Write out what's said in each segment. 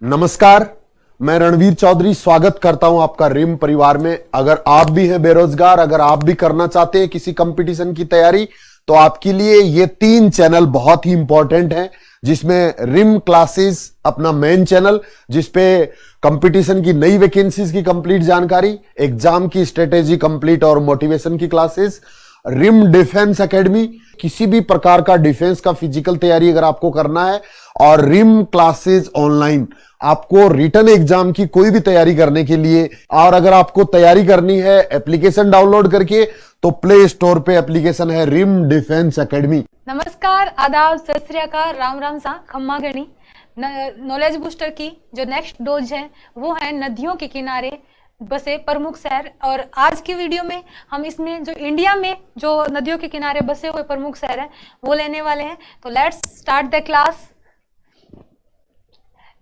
नमस्कार, मैं रणवीर चौधरी स्वागत करता हूं आपका रिम परिवार में। अगर आप भी हैं बेरोजगार, अगर आप भी करना चाहते हैं किसी कंपटीशन की तैयारी, तो आपके लिए ये 3 चैनल बहुत ही इंपॉर्टेंट हैं, जिसमें रिम क्लासेस अपना मेन चैनल, जिसपे कंपटीशन की नई वैकेंसीज की कंप्लीट जानकारी, एग्जाम की स्ट्रेटेजी कंप्लीट और मोटिवेशन की क्लासेस, रिम डिफेंस एकेडमी, किसी भी प्रकार का डिफेंस का फिजिकल तैयारी अगर आपको करना है, और रिम क्लासेस ऑनलाइन आपको रिटन एग्जाम की कोई भी तैयारी करने के लिए। और अगर आपको तैयारी करनी है एप्लीकेशन डाउनलोड करके, तो प्ले स्टोर पे एप्लीकेशन है रिम डिफेंस एकेडमी। नमस्कार, आदाब, सत श्री अकाल, राम राम सा, खम्मा गणी। नॉलेज बूस्टर की जो नेक्स्ट डोज है वो है नदियों के किनारे बसे प्रमुख शहर। और आज की वीडियो में हम इसमें जो इंडिया में जो नदियों के किनारे बसे हुए प्रमुख शहर हैं वो लेने वाले हैं। तो लेट्स स्टार्ट द क्लास।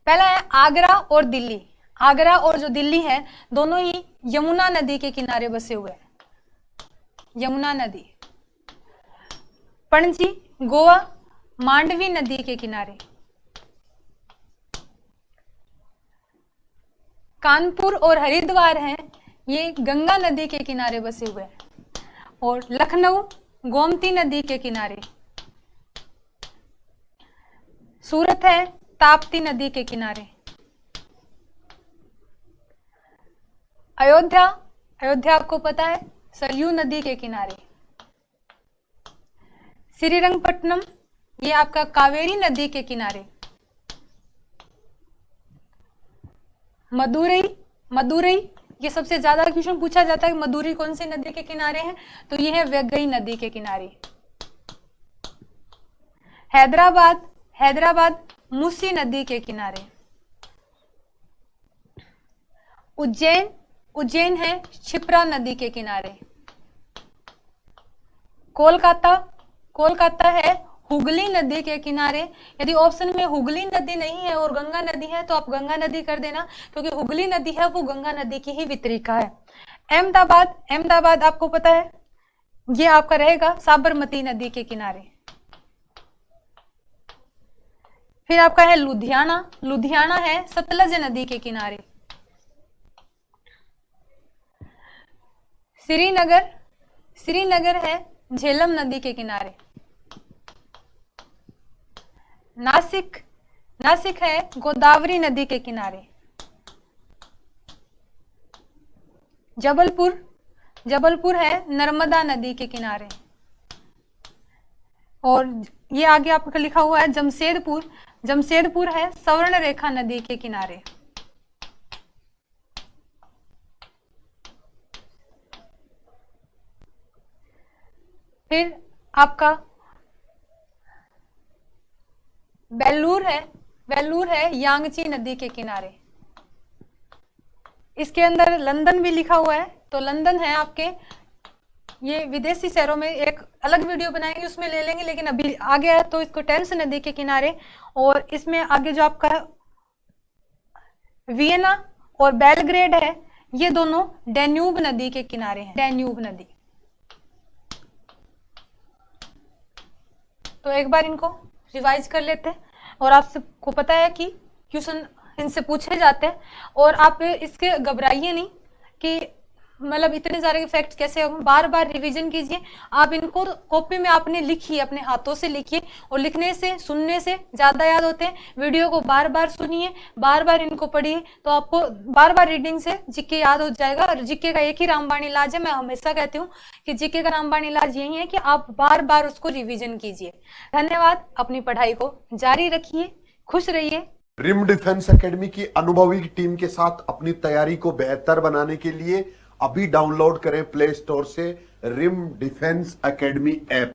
पहला है आगरा और दिल्ली। आगरा और जो दिल्ली है दोनों ही यमुना नदी के किनारे बसे हुए हैं। यमुना नदी। पणजी गोवा मांडवी नदी के किनारे। कानपुर और हरिद्वार हैं, ये गंगा नदी के किनारे बसे हुए हैं। और लखनऊ गोमती नदी के किनारे। सूरत है ताप्ती नदी के किनारे। अयोध्या, अयोध्या आपको पता है सरयू नदी के किनारे। श्रीरंगपट्टनम ये आपका कावेरी नदी के किनारे। मदुरई, मदुरई ये सबसे ज्यादा क्वेश्चन पूछा जाता है, मदुरई कौन सी नदी के किनारे है, तो ये है वैगई नदी के किनारे। हैदराबाद, हैदराबाद मूसी नदी के किनारे। उज्जैन, उज्जैन है क्षिप्रा नदी के किनारे। कोलकाता, कोलकाता है हुगली नदी के किनारे। यदि ऑप्शन में हुगली नदी नहीं है और गंगा नदी है तो आप गंगा नदी कर देना, क्योंकि हुगली नदी है वो गंगा नदी की ही वितरिका है। अहमदाबाद, अहमदाबाद आपको पता है ये आपका रहेगा साबरमती नदी के किनारे। फिर आपका है लुधियाना, लुधियाना है सतलज नदी के किनारे। श्रीनगर, श्रीनगर है झेलम नदी के किनारे। नासिक, नासिक है गोदावरी नदी के किनारे। जबलपुर, जबलपुर है नर्मदा नदी के किनारे। और ये आगे आपका लिखा हुआ है जमशेदपुर, जमशेदपुर है सवर्ण रेखा नदी के किनारे। फिर आपका बेल्लूर है, बेल्लूर है यांगची नदी के किनारे। इसके अंदर लंदन भी लिखा हुआ है, तो लंदन है आपके ये विदेशी शहरों में, एक अलग वीडियो बनाएंगे उसमें ले लेंगे, लेकिन अभी आगे है तो इसको टेम्स नदी के किनारे। और इसमें आगे जो आपका वियना और बेलग्रेड है ये दोनों डैन्यूब नदी के किनारे हैं। डैन्यूब नदी। तो एक बार इनको रिवाइज कर लेते हैं। और आपको पता है कि क्वेश्चन इनसे पूछे जाते हैं, और आप इसके घबराइए नहीं कि मतलब इतने सारे फैक्ट कैसे होंगे। बार बार रिवीजन कीजिए। आप इनको कॉपी में आपने लिखिए, अपने हाथों से लिखिए, और लिखने से सुनने से ज्यादा याद होते हैं। वीडियो को बार बार सुनिए, बार बार इनको पढ़िए, तो आपको बार बार रीडिंग से जीके याद हो जाएगा। और जीके का एक ही रामबाण इलाज है। मैं हमेशा कहती हूँ कि जीके का रामबाण इलाज यही है कि आप बार बार उसको रिविजन कीजिए। धन्यवाद। अपनी पढ़ाई को जारी रखिए, खुश रहिए। रिम डिफेंस एकेडमी की अनुभवी टीम के साथ अपनी तैयारी को बेहतर बनाने के लिए अभी डाउनलोड करें प्ले स्टोर से रिम डिफेंस एकेडमी ऐप।